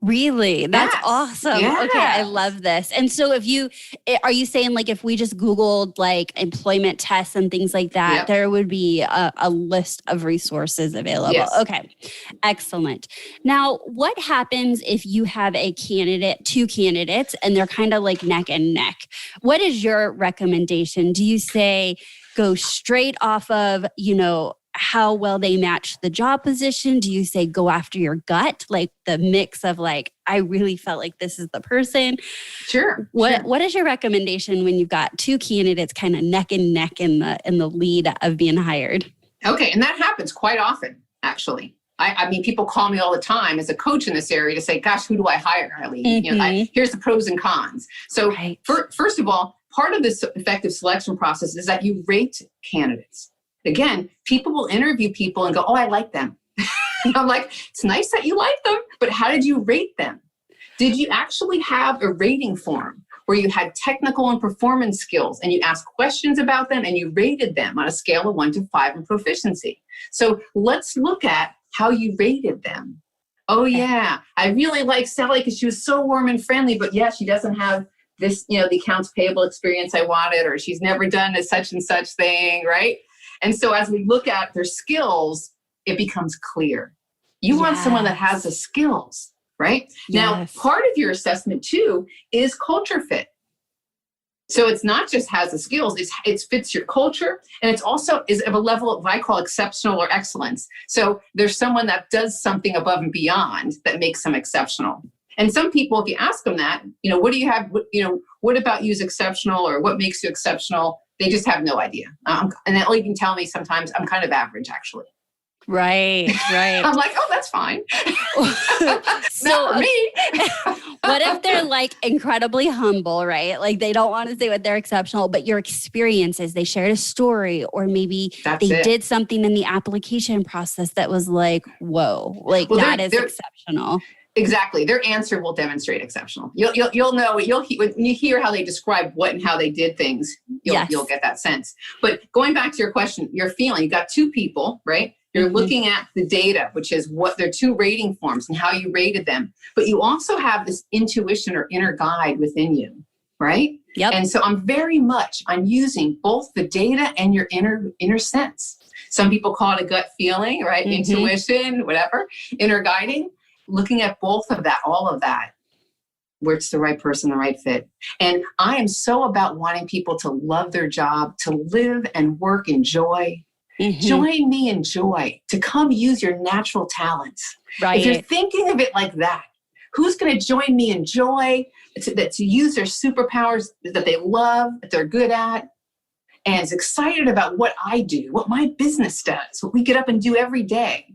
Really? That's Yes. awesome. Yes. Okay, I love this. And so are you saying like if we just Googled like employment tests and things like that, Yep. there would be a list of resources available? Yes. Okay, excellent. Now, what happens if you have two candidates, and they're kind of like neck and neck? What is your recommendation? Do you say go straight off of, how well they match the job position? Do you say go after your gut, like the mix of like, I really felt like this is the person? Sure. What is your recommendation when you've got two candidates kind of neck and neck in the lead of being hired? Okay, and that happens quite often, actually. I mean, people call me all the time as a coach in this area to say, gosh, who do I hire, Eileen? Mm-hmm. Here's the pros and cons. So Right. First of all, part of this effective selection process is that you rate candidates. Again, people will interview people and go, oh, I like them. I'm like, it's nice that you like them, but how did you rate them? Did you actually have a rating form where you had technical and performance skills and you asked questions about them and you rated them on a scale of 1 to 5 in proficiency? So let's look at how you rated them. Oh yeah, I really like Sally because she was so warm and friendly, but yeah, she doesn't have this, the accounts payable experience I wanted, or she's never done a such and such thing, right? And so as we look at their skills, it becomes clear. You want someone that has the skills, right? Yes. Now, part of your assessment too is culture fit. So it's not just has the skills, it fits your culture, and it's also is of a level of what I call exceptional or excellence. So there's someone that does something above and beyond that makes them exceptional. And some people, if you ask them that, what do you have, what about you is exceptional, or what makes you exceptional? They just have no idea. And they'll even tell me sometimes I'm kind of average, actually. Right. I'm like, oh, that's fine. So Not for me. what if they're like incredibly humble, right? Like they don't want to say what they're exceptional, but your experiences, they shared a story, or maybe they did something in the application process that was like, whoa, like that is exceptional. Exactly. Their answer will demonstrate exceptional. You'll know, when you hear how they describe what and how they did things, you'll get that sense. But going back to your question, your feeling, you got two people, right? You're looking at the data, which is what their two rating forms and how you rated them. But you also have this intuition or inner guide within you, right? Yep. And so I'm using both the data and your inner sense. Some people call it a gut feeling, right? Intuition, whatever, inner guiding. Looking at both of that, all of that, where it's the right person, the right fit. And I am so about wanting people to love their job, to live and work in joy. Join me in joy, to come use your natural talents. Right. If you're thinking of it like that, who's going to join me in joy, to use their superpowers that they love, that they're good at, and is excited about what I do, what my business does, what we get up and do every day?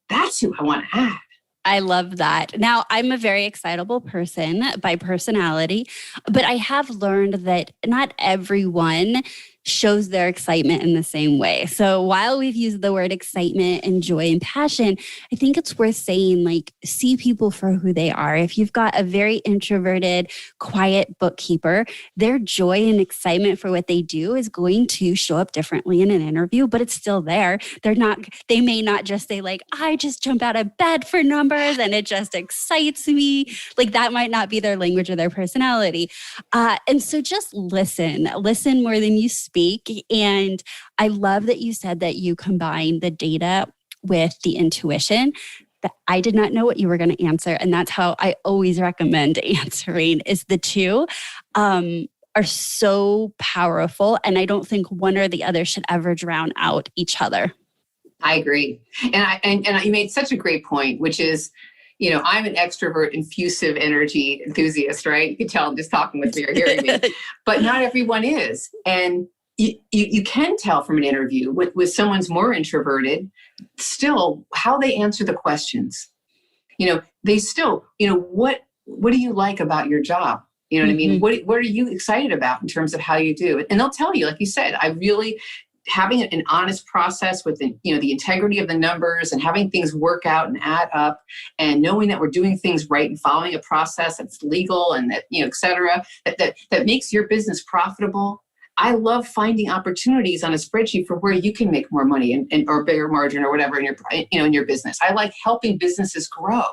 That's who I want to add. I love that. Now, I'm a very excitable person by personality, but I have learned that not everyone shows their excitement in the same way. So while we've used the word excitement and joy and passion, I think it's worth saying, like, see people for who they are. If you've got a very introverted, quiet bookkeeper, their joy and excitement for what they do is going to show up differently in an interview, but it's still there. They may not just say like, I just jump out of bed for numbers and it just excites me. Like that might not be their language or their personality. And so just listen more than you speak. And I love that you said that you combine the data with the intuition. that I did not know what you were going to answer. And that's how I always recommend answering is the two are so powerful. And I don't think one or the other should ever drown out each other. I agree. And you made such a great point, which is, I'm an extrovert, effusive energy enthusiast, right? You can tell I'm just talking with me or hearing me, but not everyone is. And you can tell from an interview with someone's more introverted, still how they answer the questions. They still, what do you like about your job? You know what I mean? What are you excited about in terms of how you do it? And they'll tell you, like you said, having an honest process with the integrity of the numbers and having things work out and add up and knowing that we're doing things right and following a process that's legal and that, et cetera, that makes your business profitable. I love finding opportunities on a spreadsheet for where you can make more money and or bigger margin or whatever in your business. I like helping businesses grow.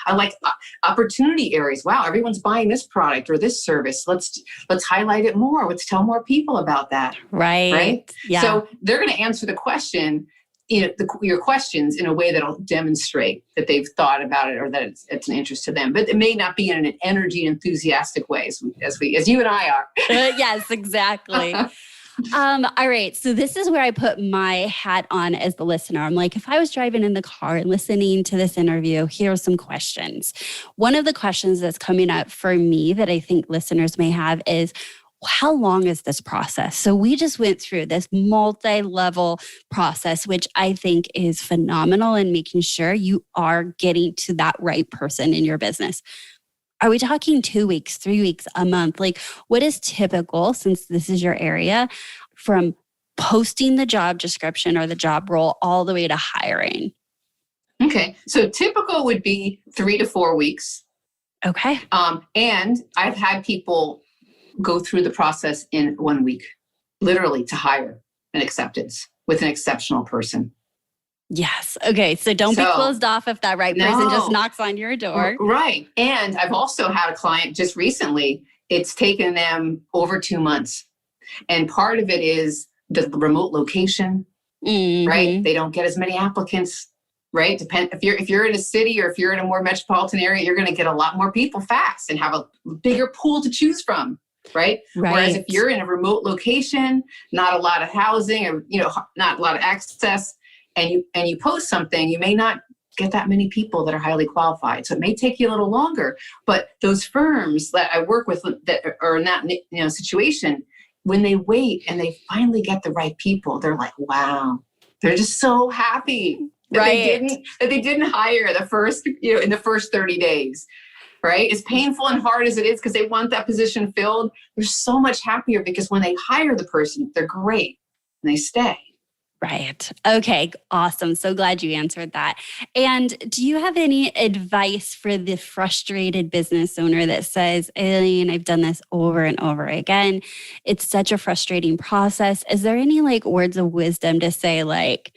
I like opportunity areas. Wow, everyone's buying this product or this service. Let's highlight it more. Let's tell more people about that. Right. Yeah. So they're going to answer the question, your questions in a way that'll demonstrate that they've thought about it or that it's an interest to them. But it may not be in an energy enthusiastic way as you and I are. Yes, exactly. All right. So this is where I put my hat on as the listener. I'm like, if I was driving in the car and listening to this interview, here are some questions. One of the questions that's coming up for me that I think listeners may have is, how long is this process? So we just went through this multi-level process, which I think is phenomenal in making sure you are getting to that right person in your business. Are we talking 2 weeks, 3 weeks, a month? Like, what is typical, since this is your area, from posting the job description or the job role all the way to hiring? Okay. So typical would be 3 to 4 weeks. Okay. And I've had people go through the process in 1 week, literally to hire an acceptance with an exceptional person. Yes. Okay. So don't be closed off if that right person just knocks on your door. Right. And I've also had a client just recently, it's taken them over 2 months. And part of it is the remote location, right? They don't get as many applicants, right? If you're in a city or if you're in a more metropolitan area, you're going to get a lot more people fast and have a bigger pool to choose from. Right. Whereas if you're in a remote location, not a lot of housing or, not a lot of access, and you post something, you may not get that many people that are highly qualified. So it may take you a little longer, but those firms that I work with that are in that situation, when they wait and they finally get the right people, they're like, wow, they're just so happy that they didn't hire the first, in the first 30 days. Right? As painful and hard as it is because they want that position filled, they're so much happier because when they hire the person, they're great and they stay. Right. Okay. Awesome. So glad you answered that. And do you have any advice for the frustrated business owner that says, Eileen, I've done this over and over again. It's such a frustrating process. Is there any words of wisdom to say like,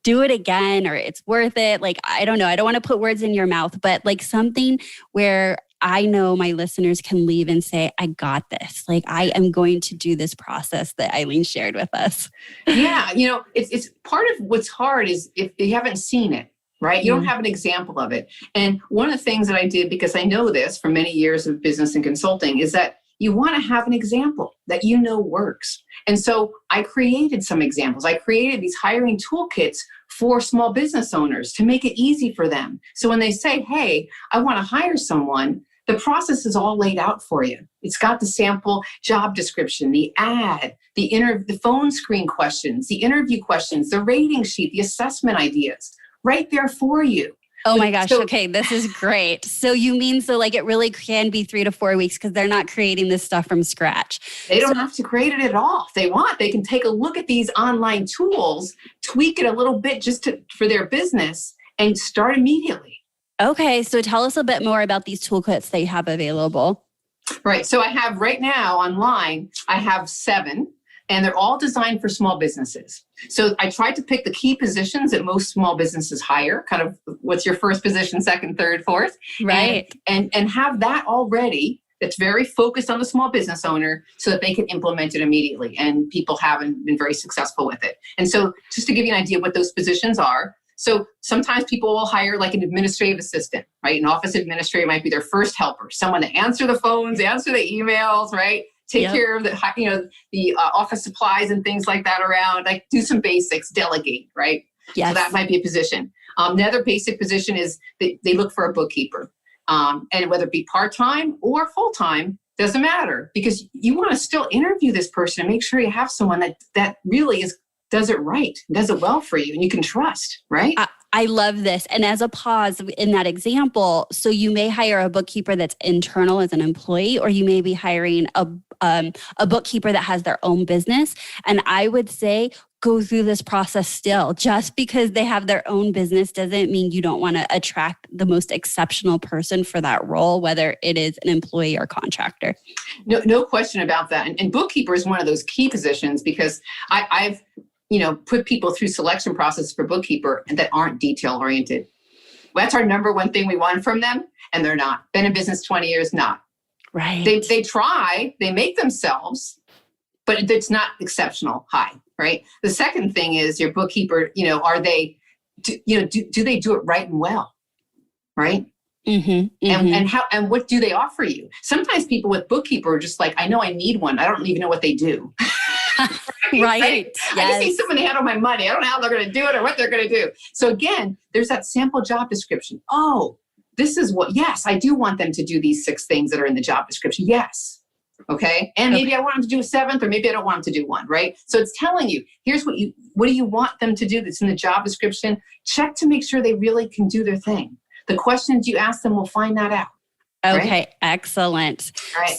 do it again, or it's worth it? I don't know. I don't want to put words in your mouth, but something where I know my listeners can leave and say, I got this. I am going to do this process that Eileen shared with us. Yeah. It's part of what's hard is if you haven't seen it, right? You don't have an example of it. And one of the things that I did, because I know this from many years of business and consulting, is that you want to have an example that works. And so I created some examples. I created these hiring toolkits for small business owners to make it easy for them. So when they say, hey, I want to hire someone, the process is all laid out for you. It's got the sample job description, the ad, the phone screen questions, the interview questions, the rating sheet, the assessment ideas, right there for you. Oh my gosh. Okay. This is great. So you mean, it really can be 3 to 4 weeks because they're not creating this stuff from scratch. They don't have to create it at all. If they want, they can take a look at these online tools, tweak it a little bit for their business and start immediately. Okay. So tell us a bit more about these toolkits that you have available. Right. So I have right now online, I have 7. And they're all designed for small businesses. So I tried to pick the key positions that most small businesses hire, kind of what's your first position, second, third, fourth. Right. And have that already that's very focused on the small business owner so that they can implement it immediately. And people haven't been very successful with it. And so just to give you an idea what those positions are. So sometimes people will hire like an administrative assistant, right? An office administrator might be their first helper, someone to answer the phones, answer the emails, right? Take care of the office supplies and things like that around, like do some basics, delegate, right? Yes. So that might be a position. Another basic position is they look for a bookkeeper. And whether it be part-time or full-time, doesn't matter, because you want to still interview this person and make sure you have someone that really does it right, does it well for you, and you can trust, right? I love this. And as a pause in that example, so you may hire a bookkeeper that's internal as an employee, or you may be hiring a bookkeeper that has their own business. And I would say go through this process still. Just because they have their own business doesn't mean you don't want to attract the most exceptional person for that role, whether it is an employee or contractor. No question about that. And bookkeeper is one of those key positions, because I've put people through selection process for bookkeeper that aren't detail oriented. That's our number one thing we want from them, and they're not. Been in business 20 years, not. Right. They try, they make themselves, but it's not exceptional high, right? The second thing is your bookkeeper, are they, do they do it right and well, right? Mm-hmm, mm-hmm. And what do they offer you? Sometimes people with bookkeeper are just like, I know I need one. I don't even know what they do. Right. Yes. I just need someone to handle my money. I don't know how they're going to do it or what they're going to do. So again, there's that sample job description. Oh, this is yes, I do want them to do these 6 things that are in the job description. Yes. Okay. And maybe I want them to do a 7th, or maybe I don't want them to do 1, right? So it's telling you, here's what do you want them to do that's in the job description? Check to make sure they really can do their thing. The questions you ask them will find that out. Okay. Right? Excellent. All right.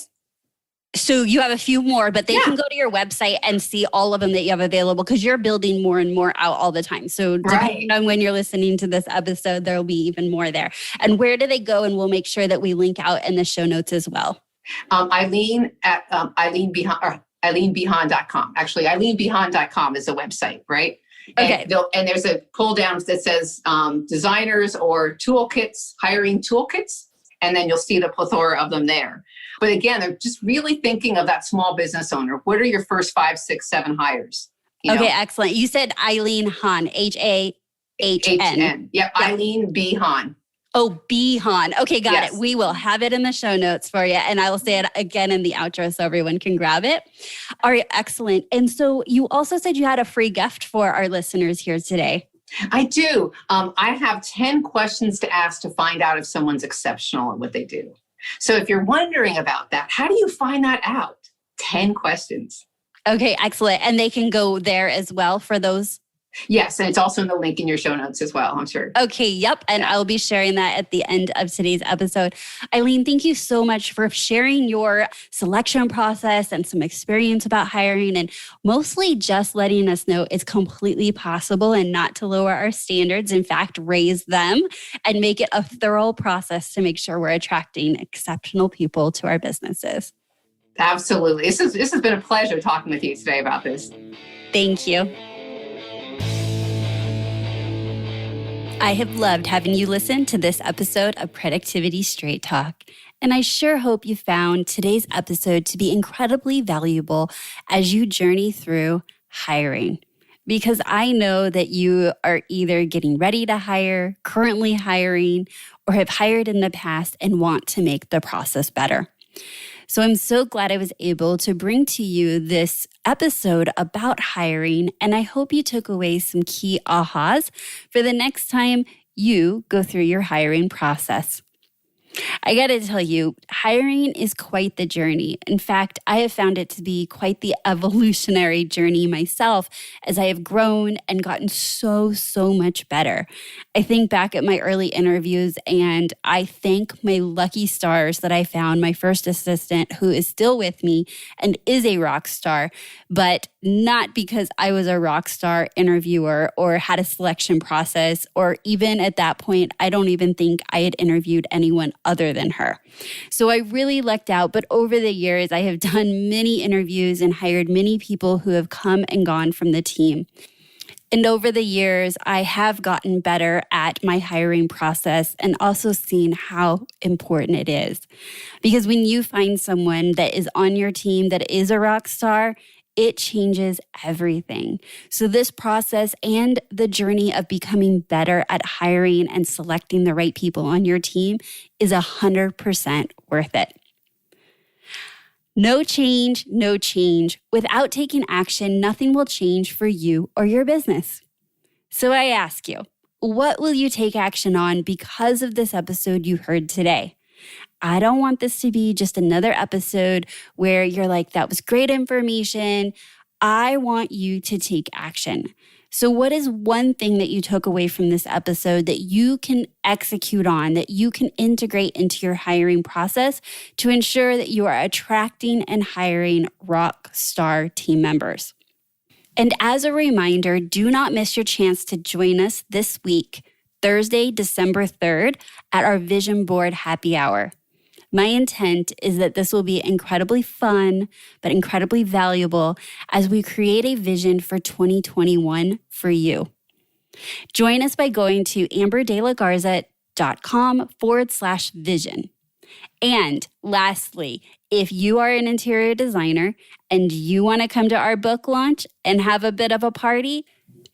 So you have a few more, but they can go to your website and see all of them that you have available, because you're building more and more out all the time. So depending on when you're listening to this episode, there will be even more there. And where do they go? And we'll make sure that we link out in the show notes as well. Eileen at eileenbehon.com. Actually, eileenbehon.com is a website, right? Okay. And there's a pull down that says designers or toolkits, hiring toolkits. And then you'll see the plethora of them there. But again, they're just really thinking of that small business owner. What are your first 5, 6, 7 hires? Okay, excellent. You said Eileen Hahn, Hahn. Yep, Eileen B. Hahn. Oh, B. Hahn. Okay, got Yes. it. We will have it in the show notes for you. And I will say it again in the outro so everyone can grab it. All right, excellent. And so you also said you had a free gift for our listeners here today. I do. I have 10 questions to ask to find out if someone's exceptional at what they do. So if you're wondering about that, how do you find that out? 10 questions. Okay, excellent. And they can go there as well for those? Yes, and it's also in the link in your show notes as well, I'm sure. Okay, yep. And I'll be sharing that at the end of today's episode. Eileen, thank you so much for sharing your selection process and some experience about hiring, and mostly just letting us know it's completely possible and not to lower our standards. In fact, raise them and make it a thorough process to make sure we're attracting exceptional people to our businesses. Absolutely. This has been a pleasure talking with you today about this. Thank you. I have loved having you listen to this episode of Productivity Straight Talk, and I sure hope you found today's episode to be incredibly valuable as you journey through hiring. Because I know that you are either getting ready to hire, currently hiring, or have hired in the past and want to make the process better. So I'm so glad I was able to bring to you this episode about hiring, and I hope you took away some key ahas for the next time you go through your hiring process. I got to tell you, hiring is quite the journey. In fact, I have found it to be quite the evolutionary journey myself as I have grown and gotten so much better. I think back at my early interviews and I thank my lucky stars that I found my first assistant who is still with me and is a rock star, but not because I was a rock star interviewer or had a selection process, or even at that point, I don't even think I had interviewed anyone other than her. So I really lucked out, but over the years, I have done many interviews and hired many people who have come and gone from the team. And over the years, I have gotten better at my hiring process and also seen how important it is. Because when you find someone that is on your team that is a rock star, it changes everything. So this process and the journey of becoming better at hiring and selecting the right people on your team is 100% worth it. No change, no change. Without taking action, nothing will change for you or your business. So I ask you, what will you take action on because of this episode you heard today? I don't want this to be just another episode where you're like, that was great information. I want you to take action. So what is one thing that you took away from this episode that you can execute on, that you can integrate into your hiring process to ensure that you are attracting and hiring rock star team members? And as a reminder, do not miss your chance to join us this week, Thursday, December 3rd, at our Vision Board Happy Hour. My intent is that this will be incredibly fun, but incredibly valuable as we create a vision for 2021 for you. Join us by going to amberdelagarza.com/vision. And lastly, if you are an interior designer and you want to come to our book launch and have a bit of a party,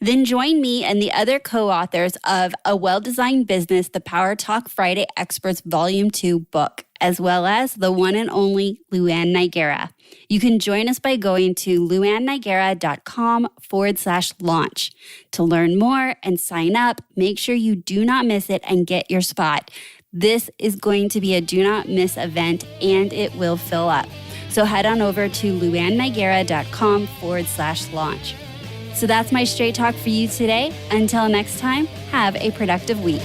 then join me and the other co-authors of A Well-Designed Business, the Power Talk Friday Experts Volume 2 book, as well as the one and only Luann Nigera. You can join us by going to luannigera.com/launch. To learn more and sign up, make sure you do not miss it and get your spot. This is going to be a do not miss event and it will fill up. So head on over to luannigera.com/launch. So that's my straight talk for you today. Until next time, have a productive week.